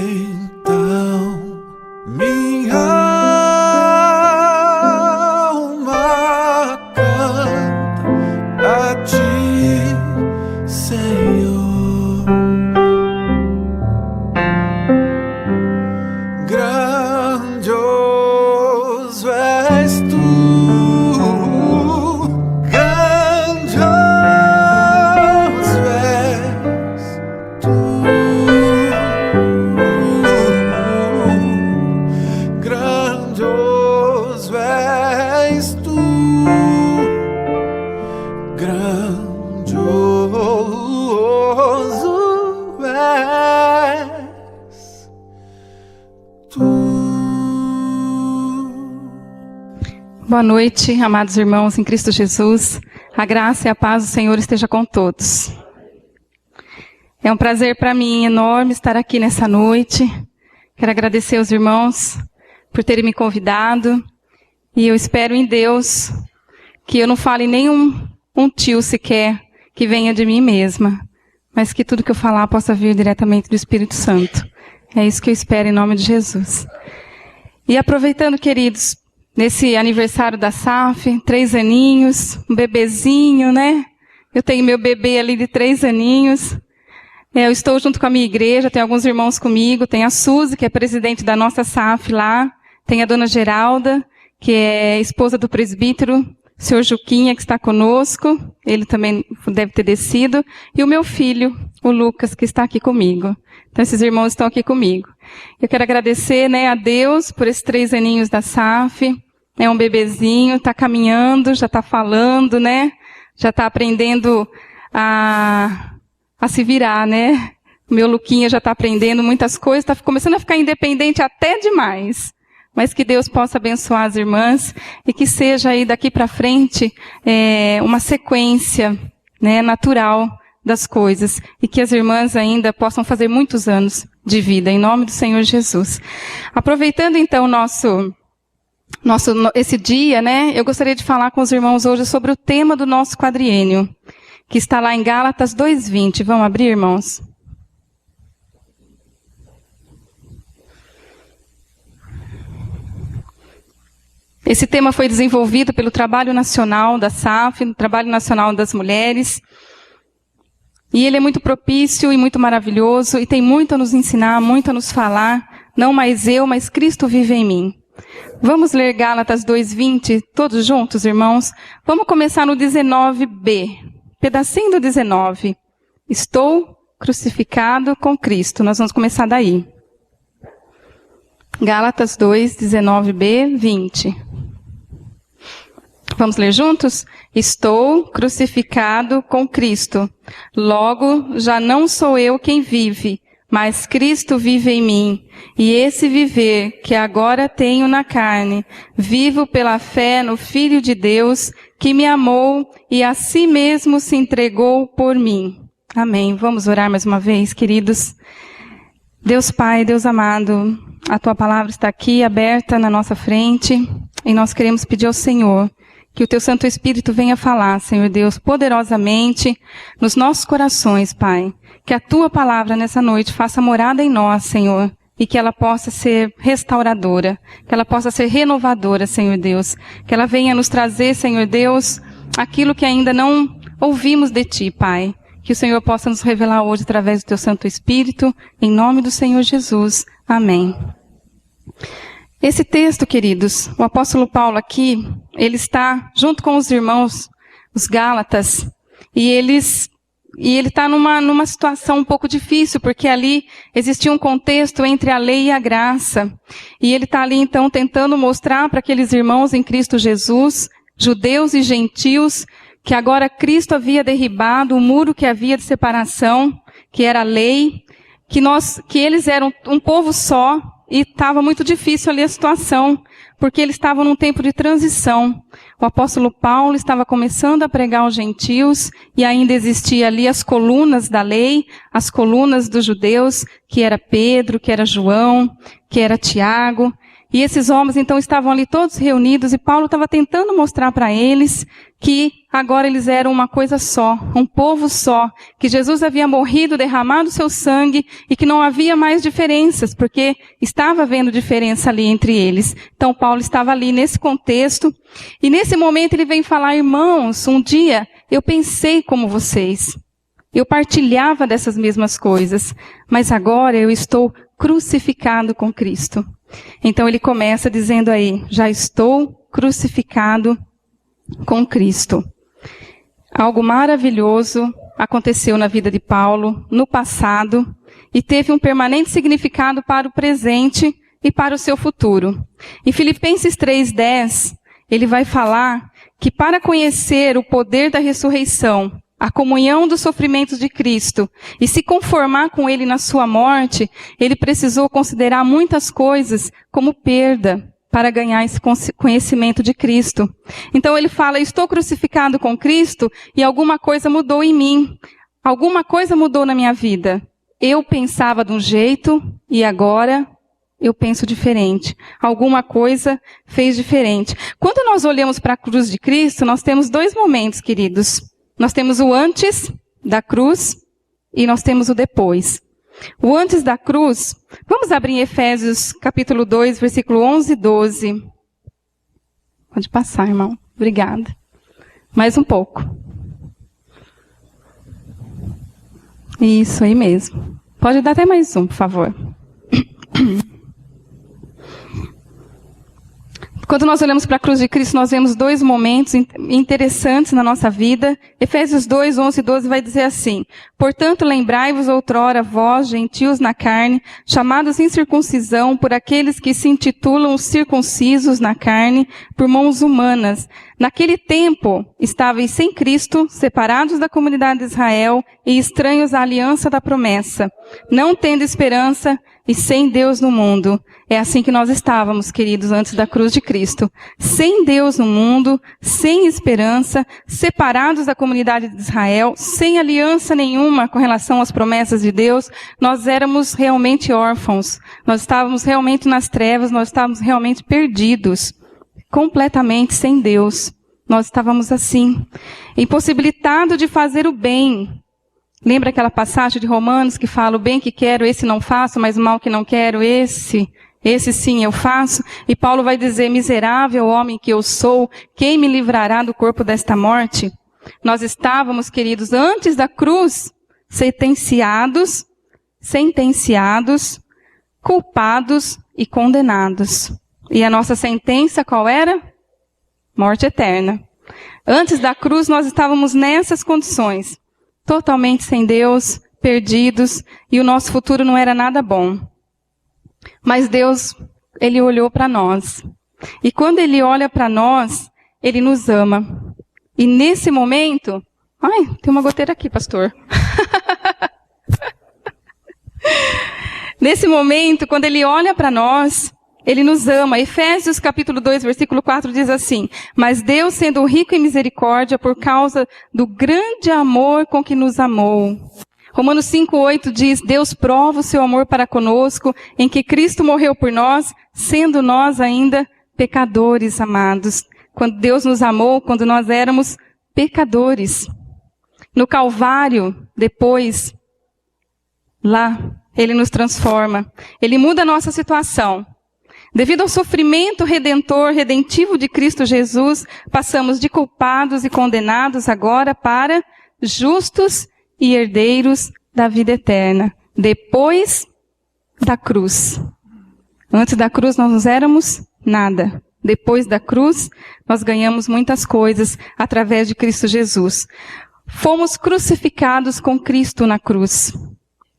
Então minha alma canta a ti, Senhor. Grandioso és tu, grandioso és tu, grandioso és tu, grandioso és tu. Boa noite, amados irmãos em Cristo Jesus. A graça e a paz do Senhor esteja com todos. É um prazer para mim enorme estar aqui nessa noite. Quero agradecer aos irmãos por terem me convidado. E eu espero em Deus que eu não fale nenhum tio sequer que venha de mim mesma, mas que tudo que eu falar possa vir diretamente do Espírito Santo. É isso que eu espero em nome de Jesus. E aproveitando, queridos, nesse aniversário da SAF, 3 aninhos, um bebezinho, né? Eu tenho meu bebê ali de 3 aninhos. Eu estou junto com a minha igreja, tem alguns irmãos comigo, tem a Suzy, que é presidente da nossa SAF lá, tem a dona Geralda, que é esposa do presbítero, o senhor Juquinha, que está conosco, ele também deve ter descido, e o meu filho, o Lucas, que está aqui comigo. Então esses irmãos estão aqui comigo. Eu quero agradecer, né, a Deus por esses 3 aninhos da SAF. É um bebezinho, está caminhando, já está falando, né? Já está aprendendo a se virar, né? O meu Luquinha já está aprendendo muitas coisas, está começando a ficar independente até demais. Mas que Deus possa abençoar as irmãs e que seja aí daqui para frente uma sequência, né, natural das coisas. E que as irmãs ainda possam fazer muitos anos de vida, em nome do Senhor Jesus. Aproveitando então esse dia, né, eu gostaria de falar com os irmãos hoje sobre o tema do nosso quadriênio, que está lá em Gálatas 2:20. Vamos abrir, irmãos? Esse tema foi desenvolvido pelo Trabalho Nacional da SAF, no Trabalho Nacional das Mulheres. E ele é muito propício e muito maravilhoso, e tem muito a nos ensinar, muito a nos falar. Não mais eu, mas Cristo vive em mim. Vamos ler Gálatas 2:20, todos juntos, irmãos? Vamos começar no 19b, pedacinho do 19. Estou crucificado com Cristo. Nós vamos começar daí. Gálatas 2, 19b, 20. Vamos ler juntos? Estou crucificado com Cristo. Logo, já não sou eu quem vive, mas Cristo vive em mim. E esse viver que agora tenho na carne, vivo pela fé no Filho de Deus, que me amou e a si mesmo se entregou por mim. Amém. Vamos orar mais uma vez, queridos. Deus Pai, Deus amado, a Tua palavra está aqui aberta na nossa frente, e nós queremos pedir ao Senhor que o Teu Santo Espírito venha falar, Senhor Deus, poderosamente nos nossos corações, Pai. Que a Tua palavra nessa noite faça morada em nós, Senhor, e que ela possa ser restauradora, que ela possa ser renovadora, Senhor Deus. Que ela venha nos trazer, Senhor Deus, aquilo que ainda não ouvimos de Ti, Pai. Que o Senhor possa nos revelar hoje através do Teu Santo Espírito, em nome do Senhor Jesus. Amém. Esse texto, queridos, o apóstolo Paulo aqui, ele está junto com os irmãos, os Gálatas, e ele está numa situação um pouco difícil, porque ali existia um contexto entre a lei e a graça. E ele está ali, então, tentando mostrar para aqueles irmãos em Cristo Jesus, judeus e gentios, que agora Cristo havia derribado o muro que havia de separação, que era a lei, que eles eram um povo só, e estava muito difícil ali a situação, porque eles estavam num tempo de transição. O apóstolo Paulo estava começando a pregar aos gentios, e ainda existia ali as colunas da lei, as colunas dos judeus, que era Pedro, que era João, que era Tiago. E esses homens, então, estavam ali todos reunidos e Paulo estava tentando mostrar para eles que agora eles eram uma coisa só, um povo só, que Jesus havia morrido, derramado seu sangue e que não havia mais diferenças, porque estava havendo diferença ali entre eles. Então, Paulo estava ali nesse contexto e nesse momento ele vem falar: irmãos, um dia eu pensei como vocês, eu partilhava dessas mesmas coisas, mas agora eu estou crucificado com Cristo. Então ele começa dizendo aí: já estou crucificado com Cristo. Algo maravilhoso aconteceu na vida de Paulo no passado e teve um permanente significado para o presente e para o seu futuro. Em Filipenses 3:10, ele vai falar que para conhecer o poder da ressurreição, a comunhão dos sofrimentos de Cristo e se conformar com Ele na sua morte, ele precisou considerar muitas coisas como perda para ganhar esse conhecimento de Cristo. Então ele fala: estou crucificado com Cristo e alguma coisa mudou em mim. Alguma coisa mudou na minha vida. Eu pensava de um jeito e agora eu penso diferente. Alguma coisa fez diferente. Quando nós olhamos para a cruz de Cristo, nós temos dois momentos, queridos. Nós temos o antes da cruz e nós temos o depois. O antes da cruz, vamos abrir em Efésios capítulo 2, versículo 11 e 12. Pode passar, irmão. Obrigada. Mais um pouco. Isso aí mesmo. Pode dar até mais um, por favor. Quando nós olhamos para a cruz de Cristo, nós vemos dois momentos interessantes na nossa vida. Efésios 2, 11 e 12 vai dizer assim: portanto, lembrai-vos outrora, vós, gentios na carne, chamados em circuncisão por aqueles que se intitulam circuncisos na carne, por mãos humanas. Naquele tempo, estáveis sem Cristo, separados da comunidade de Israel e estranhos à aliança da promessa, não tendo esperança e sem Deus no mundo. É assim que nós estávamos, queridos, antes da cruz de Cristo. Sem Deus no mundo, sem esperança, separados da comunidade de Israel, sem aliança nenhuma com relação às promessas de Deus, nós éramos realmente órfãos. Nós estávamos realmente nas trevas, nós estávamos realmente perdidos, completamente sem Deus. Nós estávamos assim, impossibilitados de fazer o bem. Lembra aquela passagem de Romanos que fala: o bem que quero, esse não faço, mas o mal que não quero, esse sim eu faço? E Paulo vai dizer: miserável homem que eu sou, quem me livrará do corpo desta morte? Nós estávamos, queridos, antes da cruz, sentenciados, culpados e condenados. E a nossa sentença qual era? Morte eterna. Antes da cruz nós estávamos nessas condições. Totalmente sem Deus, perdidos, e o nosso futuro não era nada bom. Mas Deus, Ele olhou para nós. E quando Ele olha para nós, Ele nos ama. E nesse momento... Ai, tem uma goteira aqui, pastor. Nesse momento, quando Ele olha para nós, Ele nos ama. Efésios capítulo 2, versículo 4 diz assim: mas Deus, sendo rico em misericórdia, por causa do grande amor com que nos amou. Romanos 5, 8 diz: Deus prova o seu amor para conosco, em que Cristo morreu por nós, sendo nós ainda pecadores, amados. Quando Deus nos amou, quando nós éramos pecadores. No Calvário, depois, lá, Ele nos transforma. Ele muda a nossa situação. Devido ao sofrimento redentivo de Cristo Jesus, passamos de culpados e condenados agora para justos e herdeiros da vida eterna. Depois da cruz. Antes da cruz nós não éramos nada. Depois da cruz nós ganhamos muitas coisas através de Cristo Jesus. Fomos crucificados com Cristo na cruz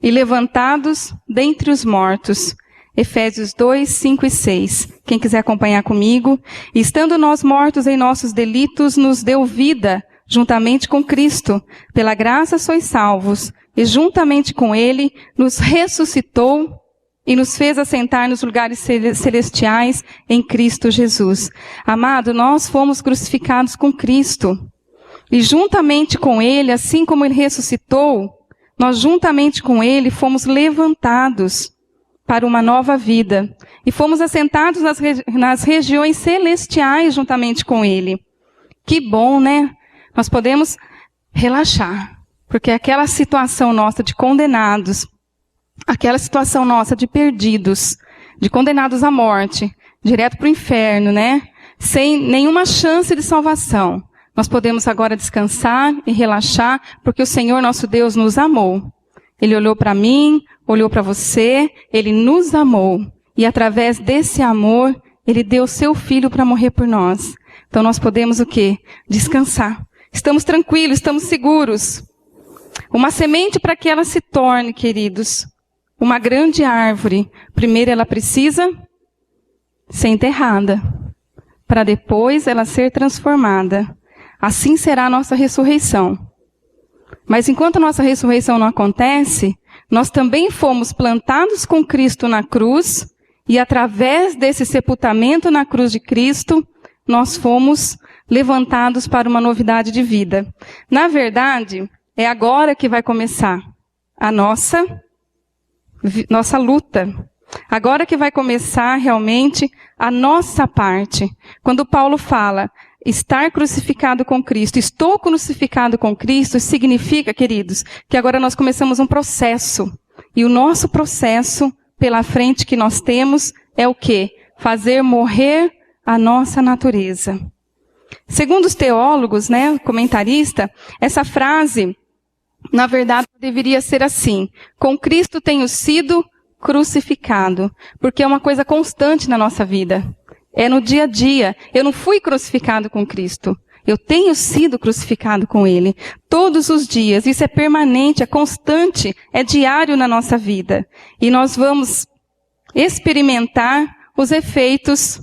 e levantados dentre os mortos. Efésios 2, 5 e 6. Quem quiser acompanhar comigo. Estando nós mortos em nossos delitos, nos deu vida juntamente com Cristo. Pela graça sois salvos. E juntamente com Ele nos ressuscitou e nos fez assentar nos lugares celestiais em Cristo Jesus. Amado, nós fomos crucificados com Cristo. E juntamente com Ele, assim como Ele ressuscitou, nós juntamente com Ele fomos levantados. para uma nova vida. E fomos assentados nas regiões celestiais juntamente com Ele. Que bom, né? Nós podemos relaxar, porque aquela situação nossa de condenados, aquela situação nossa de perdidos, de condenados à morte, direto para o inferno, né? Sem nenhuma chance de salvação. Nós podemos agora descansar e relaxar, porque o Senhor nosso Deus nos amou. Ele olhou para mim, olhou para você, Ele nos amou. E através desse amor, Ele deu seu Filho para morrer por nós. Então nós podemos o quê? Descansar. Estamos tranquilos, estamos seguros. Uma semente para que ela se torne, queridos, uma grande árvore. Primeiro ela precisa ser enterrada, para depois ela ser transformada. Assim será a nossa ressurreição. Mas enquanto a nossa ressurreição não acontece, nós também fomos plantados com Cristo na cruz, e através desse sepultamento na cruz de Cristo, nós fomos levantados para uma novidade de vida. Na verdade, é agora que vai começar a nossa luta. Agora que vai começar realmente a nossa parte. Quando Paulo fala estar crucificado com Cristo, estou crucificado com Cristo, significa, queridos, que agora nós começamos um processo. E o nosso processo pela frente que nós temos é o quê? Fazer morrer a nossa natureza. Segundo os teólogos, né, comentarista, essa frase, na verdade, deveria ser assim: com Cristo tenho sido crucificado, porque é uma coisa constante na nossa vida. É no dia a dia. Eu não fui crucificado com Cristo. Eu tenho sido crucificado com Ele. Todos os dias. Isso é permanente, é constante, é diário na nossa vida. E nós vamos experimentar os efeitos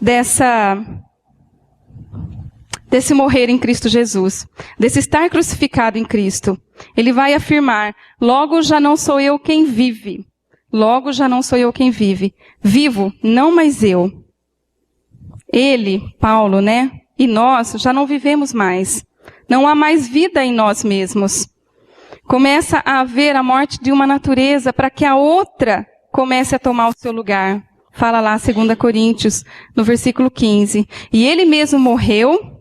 desse morrer em Cristo Jesus, desse estar crucificado em Cristo. Ele vai afirmar: logo já não sou eu quem vive. Logo já não sou eu quem vive. Vivo, não mais eu. Ele, Paulo, né? E nós já não vivemos mais. Não há mais vida em nós mesmos. Começa a haver a morte de uma natureza para que a outra comece a tomar o seu lugar. Fala lá 2 Coríntios, no versículo 15. E ele mesmo morreu,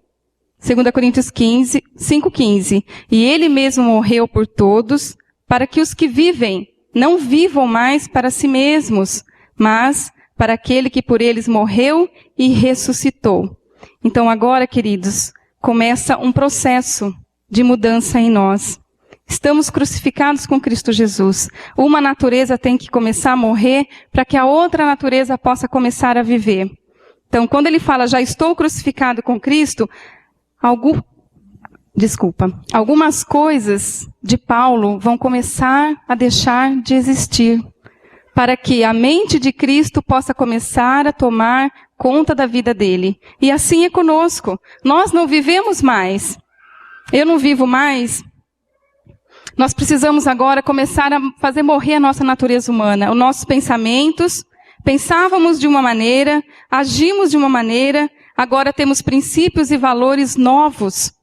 2 Coríntios 5:15. E ele mesmo morreu por todos, para que os que vivem não vivam mais para si mesmos, mas para aquele que por eles morreu e ressuscitou. Então agora, queridos, começa um processo de mudança em nós. Estamos crucificados com Cristo Jesus. Uma natureza tem que começar a morrer para que a outra natureza possa começar a viver. Então, quando ele fala, já estou crucificado com Cristo, algumas coisas de Paulo vão começar a deixar de existir, para que a mente de Cristo possa começar a tomar conta da vida dele. E assim é conosco. Nós não vivemos mais. Eu não vivo mais. Nós precisamos agora começar a fazer morrer a nossa natureza humana, os nossos pensamentos. Pensávamos de uma maneira, agimos de uma maneira, agora temos princípios e valores novos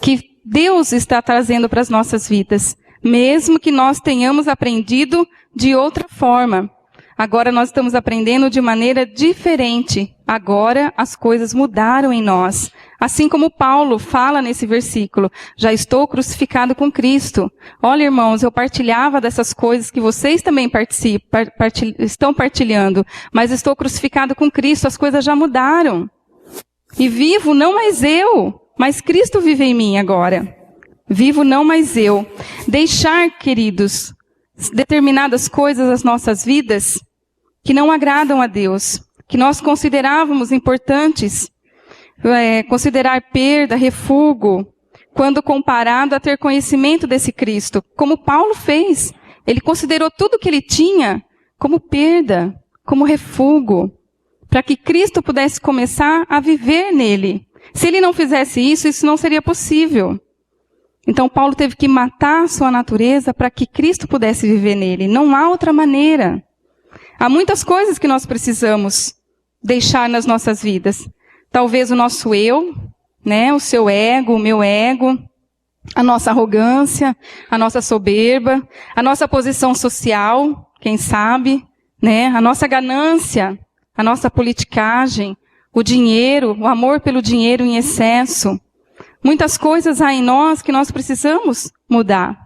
que Deus está trazendo para as nossas vidas, mesmo que nós tenhamos aprendido de outra forma. Agora nós estamos aprendendo de maneira diferente. Agora as coisas mudaram em nós. Assim como Paulo fala nesse versículo, já estou crucificado com Cristo. Olha, irmãos, eu partilhava dessas coisas que vocês também estão partilhando, mas estou crucificado com Cristo, as coisas já mudaram. E vivo não mais eu, mas Cristo vive em mim agora. Vivo não mais eu. Deixar, queridos, determinadas coisas das nossas vidas que não agradam a Deus, que nós considerávamos importantes, considerar perda, refúgio, quando comparado a ter conhecimento desse Cristo, como Paulo fez. Ele considerou tudo que ele tinha como perda, como refúgio, para que Cristo pudesse começar a viver nele. Se ele não fizesse isso, isso não seria possível. Então Paulo teve que matar a sua natureza para que Cristo pudesse viver nele. Não há outra maneira. Há muitas coisas que nós precisamos deixar nas nossas vidas. Talvez o nosso eu, né, o seu ego, o meu ego, a nossa arrogância, a nossa soberba, a nossa posição social, quem sabe, né? A nossa ganância, a nossa politicagem, o dinheiro, o amor pelo dinheiro em excesso. Muitas coisas há em nós que nós precisamos mudar.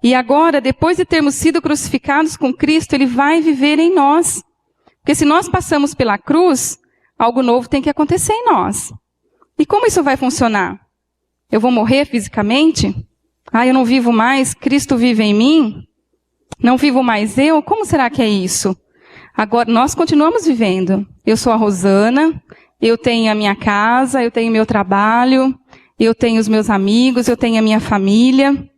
E agora, depois de termos sido crucificados com Cristo, Ele vai viver em nós. Porque se nós passamos pela cruz, algo novo tem que acontecer em nós. E como isso vai funcionar? Eu vou morrer fisicamente? Eu não vivo mais, Cristo vive em mim? Não vivo mais eu? Como será que é isso? Agora, nós continuamos vivendo. Eu sou a Rosana, eu tenho a minha casa, eu tenho meu trabalho, eu tenho os meus amigos, eu tenho a minha família.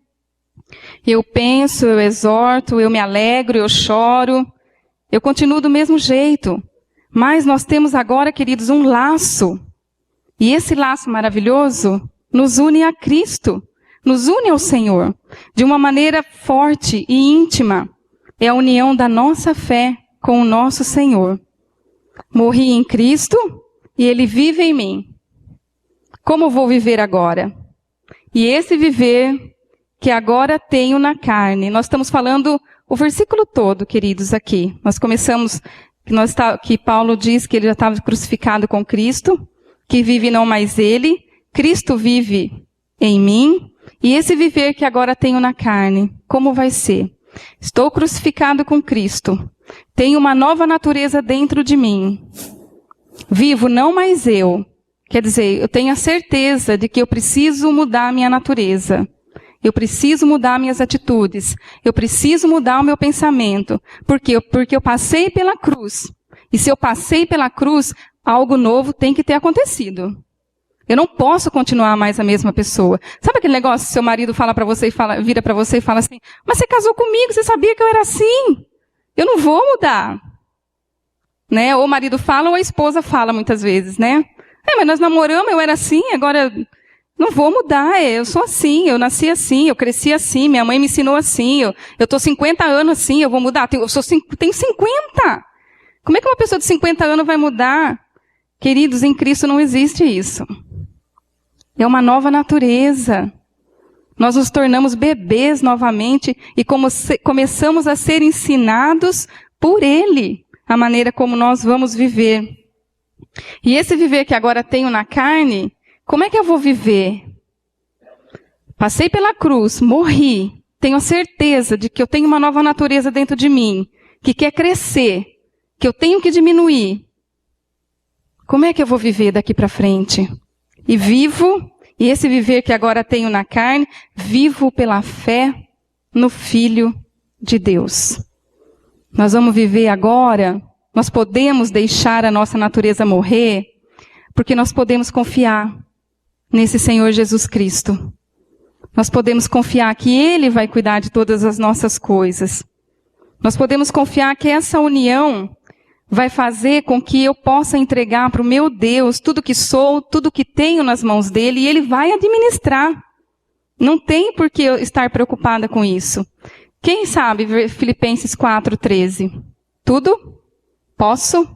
Eu penso, eu exorto, eu me alegro, eu choro. Eu continuo do mesmo jeito. Mas nós temos agora, queridos, um laço. E esse laço maravilhoso nos une a Cristo, nos une ao Senhor, de uma maneira forte e íntima. É a união da nossa fé com o nosso Senhor. Morri em Cristo e Ele vive em mim. Como vou viver agora? E esse viver que agora tenho na carne. Nós estamos falando o versículo todo, queridos, aqui. Nós começamos, que Paulo diz que ele já estava crucificado com Cristo, que vive não mais ele, Cristo vive em mim, e esse viver que agora tenho na carne, como vai ser? Estou crucificado com Cristo, tenho uma nova natureza dentro de mim, vivo não mais eu, quer dizer, eu tenho a certeza de que eu preciso mudar a minha natureza, eu preciso mudar minhas atitudes, eu preciso mudar o meu pensamento, porque eu passei pela cruz, e se eu passei pela cruz, algo novo tem que ter acontecido. Eu não posso continuar mais a mesma pessoa. Sabe aquele negócio, seu marido fala para você e vira para você e fala assim, mas você casou comigo, você sabia que eu era assim? Eu não vou mudar. Né? Ou o marido fala ou a esposa fala muitas vezes, né? Mas nós namoramos, eu era assim, agora não vou mudar, eu sou assim, eu nasci assim, eu cresci assim, minha mãe me ensinou assim, eu estou 50 anos assim, eu vou mudar, tenho 50. Como é que uma pessoa de 50 anos vai mudar? Queridos, em Cristo não existe isso. É uma nova natureza. Nós nos tornamos bebês novamente e começamos a ser ensinados por Ele, a maneira como nós vamos viver. E esse viver que agora tenho na carne, como é que eu vou viver? Passei pela cruz, morri, tenho a certeza de que eu tenho uma nova natureza dentro de mim, que quer crescer, que eu tenho que diminuir. Como é que eu vou viver daqui para frente? E vivo, e esse viver que agora tenho na carne, vivo pela fé no Filho de Deus. Nós vamos viver agora, nós podemos deixar a nossa natureza morrer, porque nós podemos confiar nesse Senhor Jesus Cristo. Nós podemos confiar que Ele vai cuidar de todas as nossas coisas. Nós podemos confiar que essa união vai fazer com que eu possa entregar para o meu Deus tudo que sou, tudo que tenho nas mãos dEle, e Ele vai administrar. Não tem por que eu estar preocupada com isso. Quem sabe Filipenses 4:13? Tudo? Posso?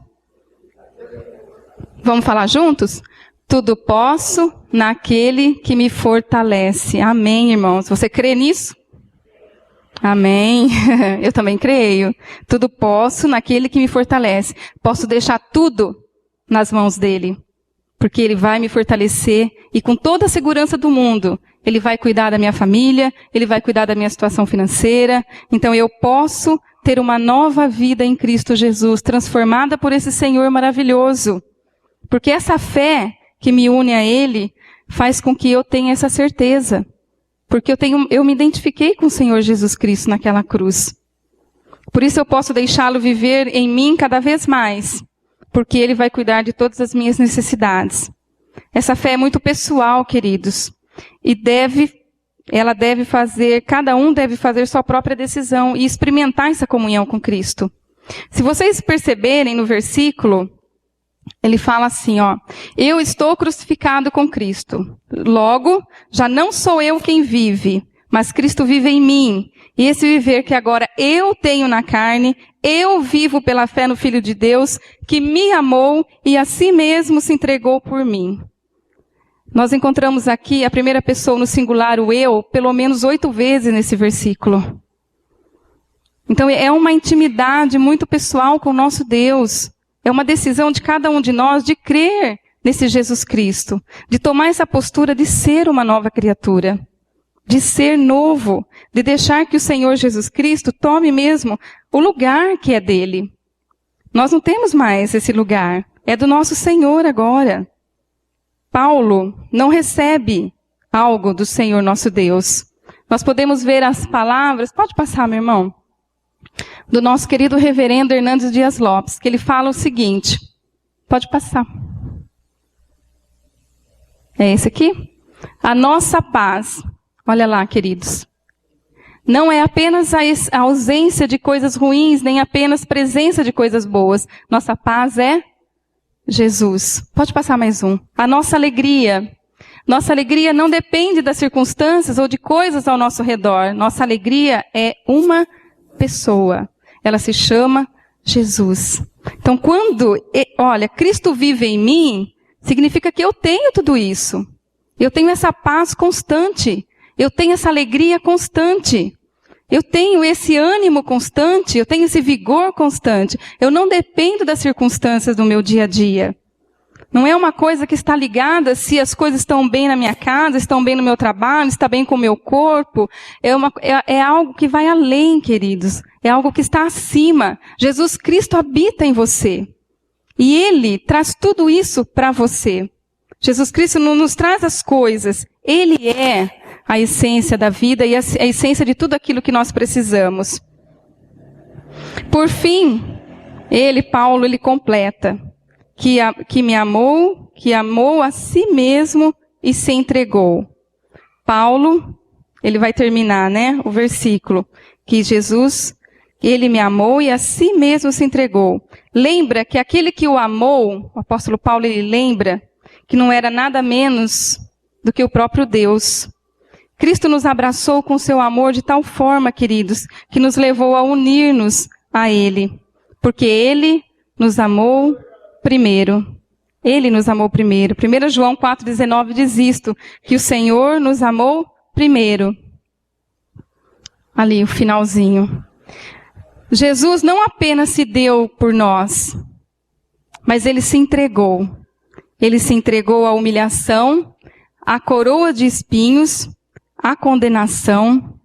Vamos falar juntos? Tudo posso naquele que me fortalece. Amém, irmãos. Você crê nisso? Amém. Eu também creio. Tudo posso naquele que me fortalece. Posso deixar tudo nas mãos dele, porque ele vai me fortalecer e com toda a segurança do mundo, ele vai cuidar da minha família, ele vai cuidar da minha situação financeira. Então eu posso ter uma nova vida em Cristo Jesus, transformada por esse Senhor maravilhoso. Porque essa fé que me une a Ele faz com que eu tenha essa certeza. Porque eu me identifiquei com o Senhor Jesus Cristo naquela cruz. Por isso eu posso deixá-lo viver em mim cada vez mais. Porque Ele vai cuidar de todas as minhas necessidades. Essa fé é muito pessoal, queridos. E cada um deve fazer sua própria decisão e experimentar essa comunhão com Cristo. Se vocês perceberem no versículo, ele fala assim, eu estou crucificado com Cristo. Logo, já não sou eu quem vive, mas Cristo vive em mim. E esse viver que agora eu tenho na carne, eu vivo pela fé no Filho de Deus, que me amou e a si mesmo se entregou por mim. Nós encontramos aqui a primeira pessoa no singular, o eu, pelo menos 8 vezes nesse versículo. Então é uma intimidade muito pessoal com o nosso Deus. É uma decisão de cada um de nós de crer nesse Jesus Cristo, de tomar essa postura de ser uma nova criatura, de ser novo, de deixar que o Senhor Jesus Cristo tome mesmo o lugar que é dele. Nós não temos mais esse lugar, é do nosso Senhor agora. Paulo não recebe algo do Senhor nosso Deus. Nós podemos ver as palavras, pode passar, meu irmão, do nosso querido reverendo Hernandes Dias Lopes, que ele fala o seguinte, pode passar. É esse aqui? A nossa paz, olha lá, queridos, não é apenas a ausência de coisas ruins, nem apenas presença de coisas boas. Nossa paz é Jesus. Pode passar mais um. A nossa alegria não depende das circunstâncias ou de coisas ao nosso redor. Nossa alegria é uma pessoa. Ela se chama Jesus. Então, Cristo vive em mim, significa que eu tenho tudo isso. Eu tenho essa paz constante. Eu tenho essa alegria constante. Eu tenho esse ânimo constante. Eu tenho esse vigor constante. Eu não dependo das circunstâncias do meu dia a dia. Não é uma coisa que está ligada se as coisas estão bem na minha casa, estão bem no meu trabalho, está bem com o meu corpo. É algo que vai além, queridos. É algo que está acima. Jesus Cristo habita em você. E Ele traz tudo isso para você. Jesus Cristo não nos traz as coisas. Ele é a essência da vida e a essência de tudo aquilo que nós precisamos. Por fim, Paulo, ele completa. Que me amou, que amou a si mesmo e se entregou. Paulo, ele vai terminar, o versículo, que Jesus, ele me amou e a si mesmo se entregou. Lembra que aquele que o amou, o apóstolo Paulo, ele lembra que não era nada menos do que o próprio Deus. Cristo nos abraçou com seu amor de tal forma, queridos, que nos levou a unir-nos a Ele. Porque Ele nos amou primeiro. Ele nos amou primeiro. 1 João 4,19 diz isto, que o Senhor nos amou primeiro. Ali, o finalzinho. Jesus não apenas se deu por nós, mas Ele se entregou. Ele se entregou à humilhação, à coroa de espinhos, à condenação.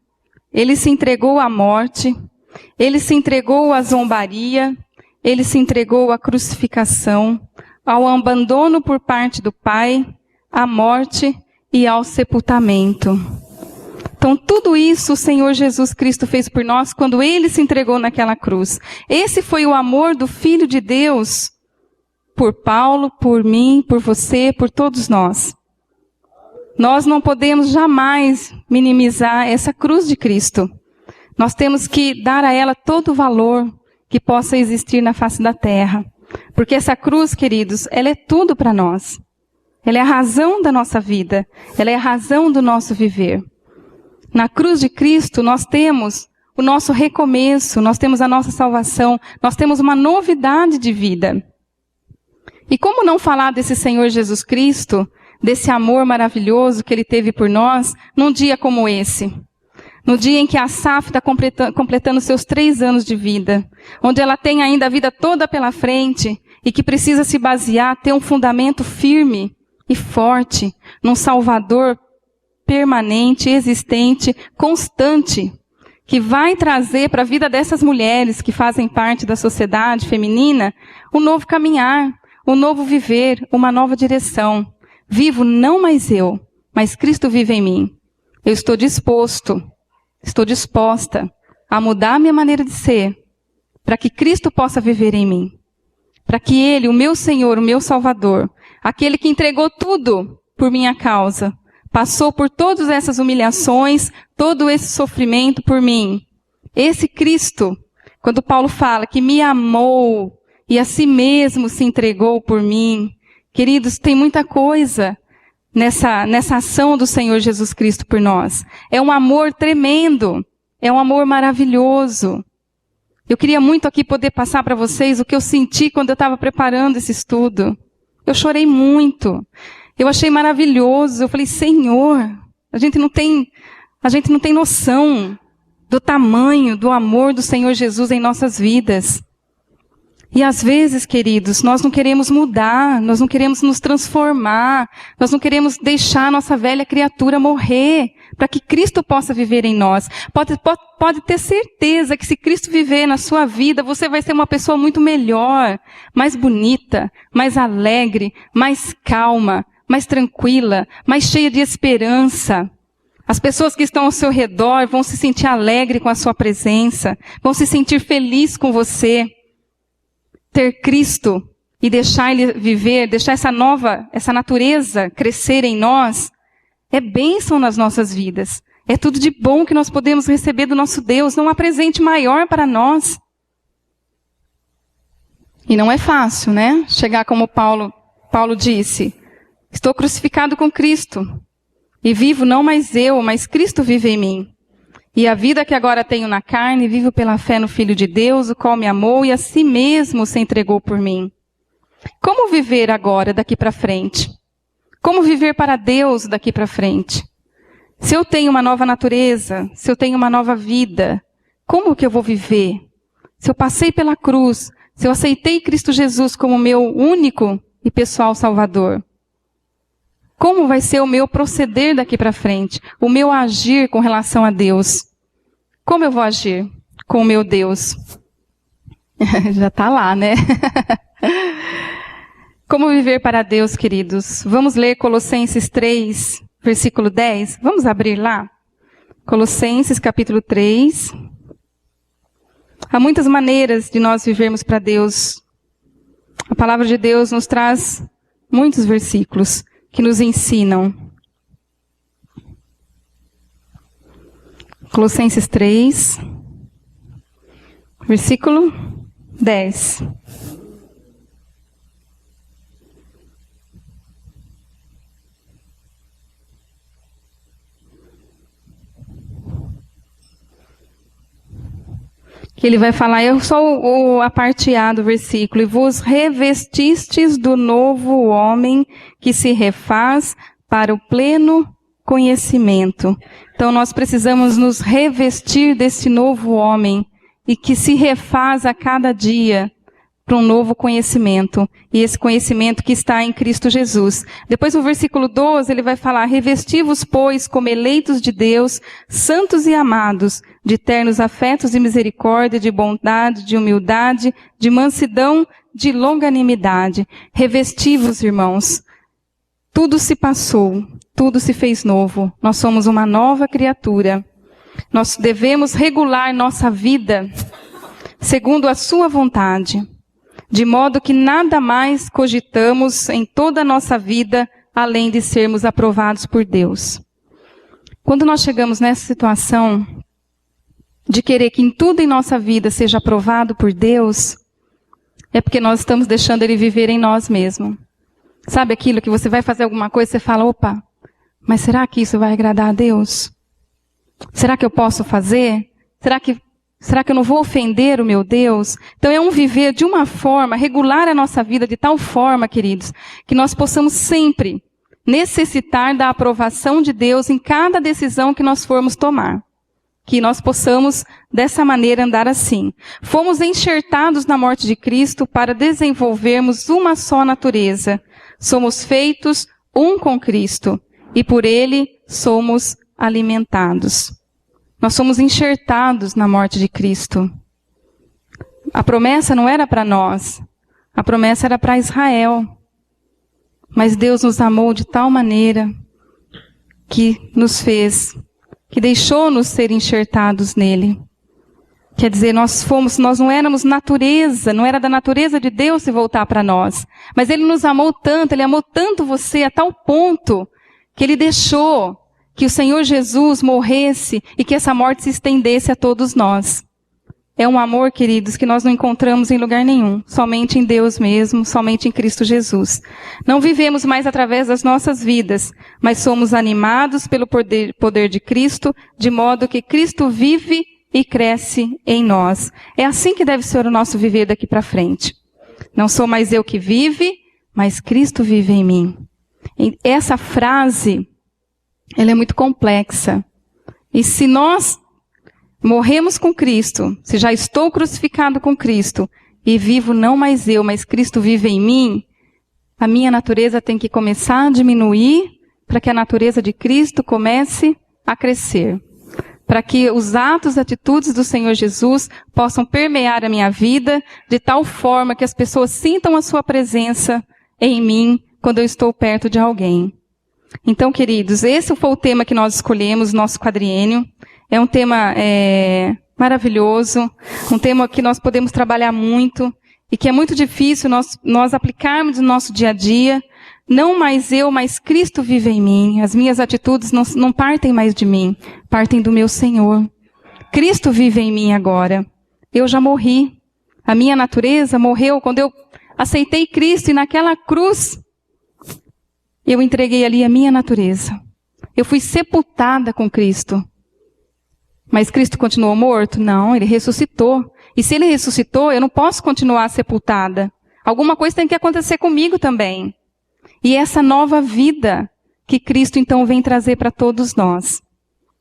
Ele se entregou à morte. Ele se entregou à zombaria. Ele se entregou à crucificação, ao abandono por parte do Pai, à morte e ao sepultamento. Então, tudo isso o Senhor Jesus Cristo fez por nós quando Ele se entregou naquela cruz. Esse foi o amor do Filho de Deus por Paulo, por mim, por você, por todos nós. Nós não podemos jamais minimizar essa cruz de Cristo. Nós temos que dar a ela todo o valor que possa existir na face da terra. Porque essa cruz, queridos, ela é tudo para nós. Ela é a razão da nossa vida. Ela é a razão do nosso viver. Na cruz de Cristo, nós temos o nosso recomeço, nós temos a nossa salvação, nós temos uma novidade de vida. E como não falar desse Senhor Jesus Cristo, desse amor maravilhoso que Ele teve por nós, num dia como esse? No dia em que a Saf está completando seus 3 anos de vida, onde ela tem ainda a vida toda pela frente e que precisa se basear, ter um fundamento firme e forte, num Salvador permanente, existente, constante, que vai trazer para a vida dessas mulheres que fazem parte da sociedade feminina um novo caminhar, um novo viver, uma nova direção. Vivo não mais eu, mas Cristo vive em mim. Eu estou disposta a mudar a minha maneira de ser, para que Cristo possa viver em mim. Para que Ele, o meu Senhor, o meu Salvador, aquele que entregou tudo por minha causa, passou por todas essas humilhações, todo esse sofrimento por mim. Esse Cristo, quando Paulo fala que me amou e a si mesmo se entregou por mim, queridos, tem muita coisa nessa ação do Senhor Jesus Cristo por nós. É um amor tremendo. É um amor maravilhoso. Eu queria muito aqui poder passar para vocês o que eu senti quando eu estava preparando esse estudo. Eu chorei muito. Eu achei maravilhoso. Eu falei, Senhor, a gente não tem noção do tamanho do amor do Senhor Jesus em nossas vidas. E às vezes, queridos, nós não queremos mudar, nós não queremos nos transformar, nós não queremos deixar a nossa velha criatura morrer, para que Cristo possa viver em nós. Pode ter certeza que se Cristo viver na sua vida, você vai ser uma pessoa muito melhor, mais bonita, mais alegre, mais calma, mais tranquila, mais cheia de esperança. As pessoas que estão ao seu redor vão se sentir alegres com a sua presença, vão se sentir felizes com você. Ter Cristo e deixar Ele viver, deixar essa natureza crescer em nós, é bênção nas nossas vidas. É tudo de bom que nós podemos receber do nosso Deus. Não há presente maior para nós. E não é fácil, né? Chegar como Paulo disse, estou crucificado com Cristo. E vivo não mais eu, mas Cristo vive em mim. E a vida que agora tenho na carne, vivo pela fé no Filho de Deus, o qual me amou e a si mesmo se entregou por mim. Como viver agora daqui para frente? Como viver para Deus daqui para frente? Se eu tenho uma nova natureza, se eu tenho uma nova vida, como que eu vou viver? Se eu passei pela cruz, se eu aceitei Cristo Jesus como meu único e pessoal Salvador, como vai ser o meu proceder daqui para frente? O meu agir com relação a Deus? Como eu vou agir com o meu Deus? Já está lá, né? Como viver para Deus, queridos? Vamos ler Colossenses 3, versículo 10. Vamos abrir lá? Colossenses capítulo 3. Há muitas maneiras de nós vivermos para Deus. A palavra de Deus nos traz muitos versículos que nos ensinam. Colossenses 3, versículo 10. Que ele vai falar, eu sou a parte A do versículo, e vos revestistes do novo homem que se refaz para o pleno conhecimento. Então nós precisamos nos revestir desse novo homem e que se refaz a cada dia para um novo conhecimento. E esse conhecimento que está em Cristo Jesus. Depois no versículo 12 ele vai falar, revesti-vos, pois, como eleitos de Deus, santos e amados, de ternos afetos de misericórdia, de bondade, de humildade, de mansidão, de longanimidade. Revesti-vos, irmãos. Tudo se passou, tudo se fez novo. Nós somos uma nova criatura. Nós devemos regular nossa vida segundo a sua vontade, de modo que nada mais cogitamos em toda a nossa vida, além de sermos aprovados por Deus. Quando nós chegamos nessa situação de querer que em tudo em nossa vida seja aprovado por Deus, é porque nós estamos deixando Ele viver em nós mesmos. Sabe aquilo que você vai fazer alguma coisa e você fala, opa, mas será que isso vai agradar a Deus? Será que eu posso fazer? Será que eu não vou ofender o meu Deus? Então é um viver de uma forma, regular a nossa vida de tal forma, queridos, que nós possamos sempre necessitar da aprovação de Deus em cada decisão que nós formos tomar. Que nós possamos, dessa maneira, andar assim. Fomos enxertados na morte de Cristo para desenvolvermos uma só natureza. Somos feitos um com Cristo e por Ele somos alimentados. Nós somos enxertados na morte de Cristo. A promessa não era para nós. A promessa era para Israel. Mas Deus nos amou de tal maneira que nos fez, que deixou-nos ser enxertados nele. Quer dizer, nós não éramos natureza, não era da natureza de Deus se voltar para nós. Mas Ele nos amou tanto, Ele amou tanto você a tal ponto que Ele deixou que o Senhor Jesus morresse e que essa morte se estendesse a todos nós. É um amor, queridos, que nós não encontramos em lugar nenhum, somente em Deus mesmo, somente em Cristo Jesus. Não vivemos mais através das nossas vidas, mas somos animados pelo poder de Cristo, de modo que Cristo vive e cresce em nós. É assim que deve ser o nosso viver daqui para frente. Não sou mais eu que vive, mas Cristo vive em mim. E essa frase, ela é muito complexa. E se nós morremos com Cristo, se já estou crucificado com Cristo, e vivo não mais eu, mas Cristo vive em mim, a minha natureza tem que começar a diminuir para que a natureza de Cristo comece a crescer. Para que os atos e atitudes do Senhor Jesus possam permear a minha vida de tal forma que as pessoas sintam a sua presença em mim quando eu estou perto de alguém. Então, queridos, esse foi o tema que nós escolhemos no nosso quadriênio. É um tema maravilhoso, um tema que nós podemos trabalhar muito e que é muito difícil nós aplicarmos no nosso dia a dia. Não mais eu, mas Cristo vive em mim. As minhas atitudes não partem mais de mim, partem do meu Senhor. Cristo vive em mim agora. Eu já morri. A minha natureza morreu quando eu aceitei Cristo e naquela cruz eu entreguei ali a minha natureza. Eu fui sepultada com Cristo. Mas Cristo continuou morto? Não, Ele ressuscitou. E se Ele ressuscitou, eu não posso continuar sepultada. Alguma coisa tem que acontecer comigo também. E essa nova vida que Cristo então vem trazer para todos nós.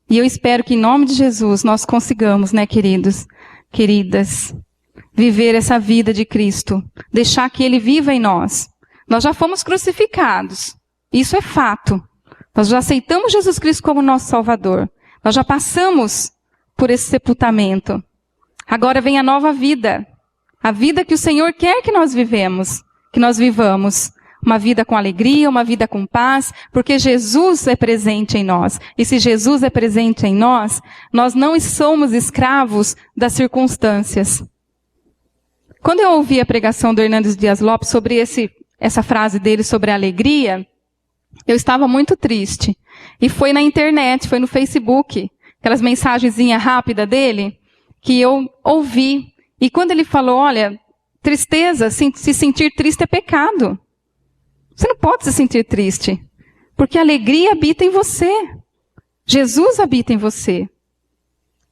E eu espero que em nome de Jesus nós consigamos, né, queridos, queridas, viver essa vida de Cristo. Deixar que Ele viva em nós. Nós já fomos crucificados. Isso é fato. Nós já aceitamos Jesus Cristo como nosso Salvador. Nós já passamos por esse sepultamento. Agora vem a nova vida. A vida que o Senhor quer que nós vivamos. Uma vida com alegria, uma vida com paz, porque Jesus é presente em nós. E se Jesus é presente em nós, nós não somos escravos das circunstâncias. Quando eu ouvi a pregação do Hernandes Dias Lopes sobre essa frase dele sobre a alegria, eu estava muito triste. E foi na internet, foi no Facebook, aquelas mensagenzinhas rápidas dele, que eu ouvi. E quando ele falou, olha, tristeza, se sentir triste é pecado. Você não pode se sentir triste, porque a alegria habita em você. Jesus habita em você.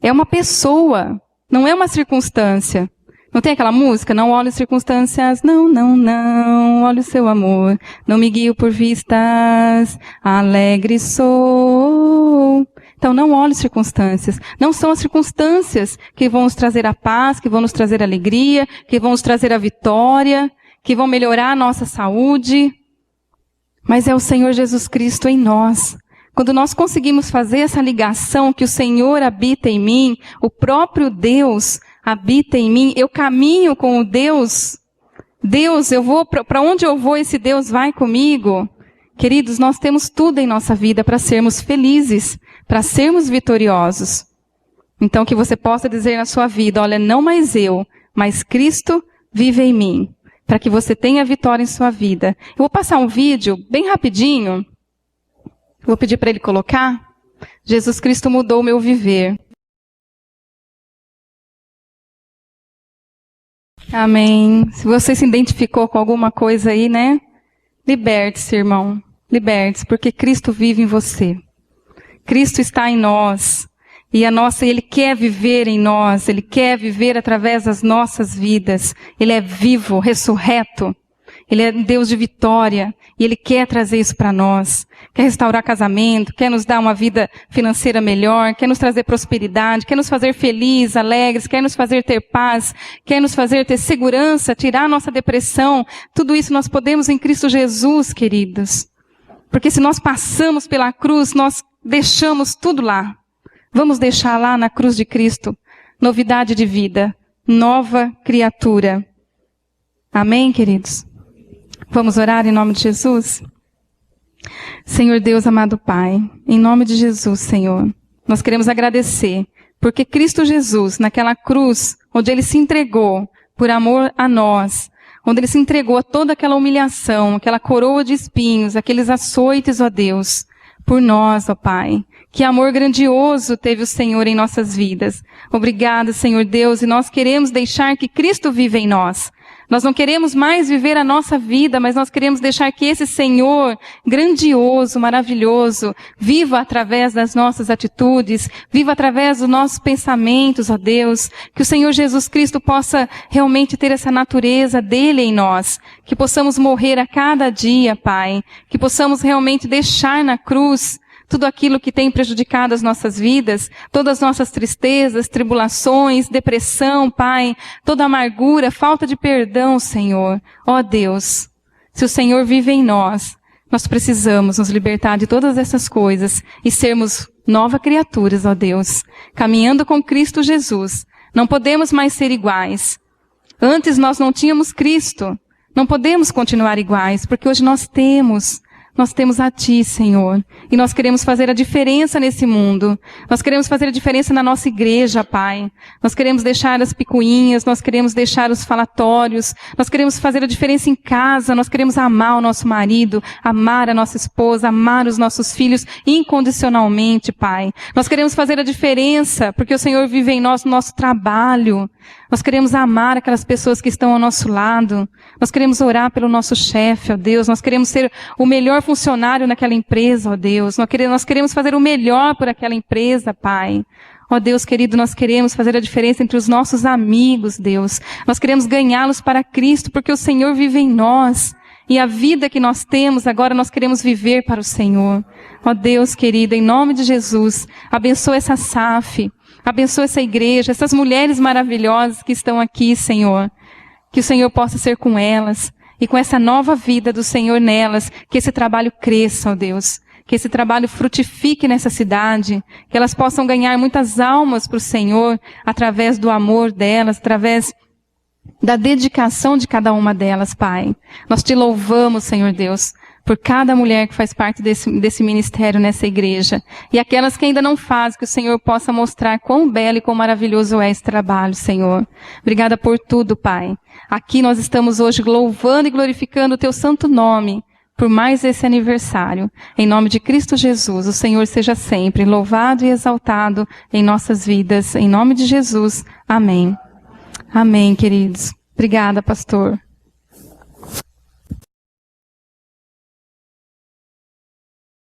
É uma pessoa, não é uma circunstância. Não tem aquela música? Não olho circunstâncias, não olho seu amor. Não me guio por vistas, alegre sou. Então não olhe circunstâncias. Não são as circunstâncias que vão nos trazer a paz, que vão nos trazer a alegria, que vão nos trazer a vitória, que vão melhorar a nossa saúde. Mas é o Senhor Jesus Cristo em nós. Quando nós conseguimos fazer essa ligação que o Senhor habita em mim, o próprio Deus habita em mim, eu caminho com o Deus. Deus, eu vou para onde eu vou, esse Deus vai comigo. Queridos, nós temos tudo em nossa vida para sermos felizes, para sermos vitoriosos. Então que você possa dizer na sua vida, olha, não mais eu, mas Cristo vive em mim. Para que você tenha vitória em sua vida. Eu vou passar um vídeo bem rapidinho. Vou pedir para ele colocar. Jesus Cristo mudou o meu viver. Amém. Se você se identificou com alguma coisa aí, né? Liberte-se, irmão. Liberte-se, porque Cristo vive em você. Cristo está em nós. E Ele quer viver em nós, Ele quer viver através das nossas vidas. Ele é vivo, ressurreto. Ele é Deus de vitória e Ele quer trazer isso para nós. Quer restaurar casamento, quer nos dar uma vida financeira melhor, quer nos trazer prosperidade, quer nos fazer felizes, alegres, quer nos fazer ter paz, quer nos fazer ter segurança, tirar a nossa depressão. Tudo isso nós podemos em Cristo Jesus, queridos. Porque se nós passamos pela cruz, nós deixamos tudo lá. Vamos deixar lá na cruz de Cristo, novidade de vida, nova criatura. Amém, queridos? Vamos orar em nome de Jesus? Senhor Deus, amado Pai, em nome de Jesus, Senhor, nós queremos agradecer, porque Cristo Jesus, naquela cruz, onde Ele se entregou por amor a nós, onde Ele se entregou a toda aquela humilhação, aquela coroa de espinhos, aqueles açoites, ó Deus, por nós, ó Pai. Que amor grandioso teve o Senhor em nossas vidas. Obrigada, Senhor Deus, e nós queremos deixar que Cristo viva em nós. Nós não queremos mais viver a nossa vida, mas nós queremos deixar que esse Senhor grandioso, maravilhoso, viva através das nossas atitudes, viva através dos nossos pensamentos, ó Deus. Que o Senhor Jesus Cristo possa realmente ter essa natureza dele em nós. Que possamos morrer a cada dia, Pai. Que possamos realmente deixar na cruz tudo aquilo que tem prejudicado as nossas vidas, todas as nossas tristezas, tribulações, depressão, Pai, toda amargura, falta de perdão, Senhor. Ó Deus, se o Senhor vive em nós, nós precisamos nos libertar de todas essas coisas e sermos novas criaturas, ó Deus, caminhando com Cristo Jesus. Não podemos mais ser iguais. Antes nós não tínhamos Cristo. Não podemos continuar iguais, porque hoje nós temos a Ti, Senhor. E nós queremos fazer a diferença nesse mundo. Nós queremos fazer a diferença na nossa igreja, Pai. Nós queremos deixar as picuinhas, nós queremos deixar os falatórios, nós queremos fazer a diferença em casa, nós queremos amar o nosso marido, amar a nossa esposa, amar os nossos filhos incondicionalmente, Pai. Nós queremos fazer a diferença, porque o Senhor vive em nós no nosso trabalho. Nós queremos amar aquelas pessoas que estão ao nosso lado. Nós queremos orar pelo nosso chefe, ó Deus. Nós queremos ser o melhor funcionário naquela empresa, ó Deus. Nós queremos fazer o melhor por aquela empresa, Pai. Ó Deus querido, nós queremos fazer a diferença entre os nossos amigos, Deus. Nós queremos ganhá-los para Cristo, porque o Senhor vive em nós. E a vida que nós temos agora, nós queremos viver para o Senhor. Ó Deus querido, em nome de Jesus, abençoa essa SAF. Abençoa essa igreja, essas mulheres maravilhosas que estão aqui, Senhor. Que o Senhor possa ser com elas. E com essa nova vida do Senhor nelas, que esse trabalho cresça, ó Deus. Que esse trabalho frutifique nessa cidade. Que elas possam ganhar muitas almas para o Senhor, através do amor delas, através da dedicação de cada uma delas, Pai. Nós te louvamos, Senhor Deus, por cada mulher que faz parte desse ministério nessa igreja. E aquelas que ainda não fazem, que o Senhor possa mostrar quão belo e quão maravilhoso é esse trabalho, Senhor. Obrigada por tudo, Pai. Aqui nós estamos hoje louvando e glorificando o Teu santo nome, por mais esse aniversário. Em nome de Cristo Jesus, o Senhor seja sempre louvado e exaltado em nossas vidas. Em nome de Jesus. Amém. Amém, queridos. Obrigada, pastor.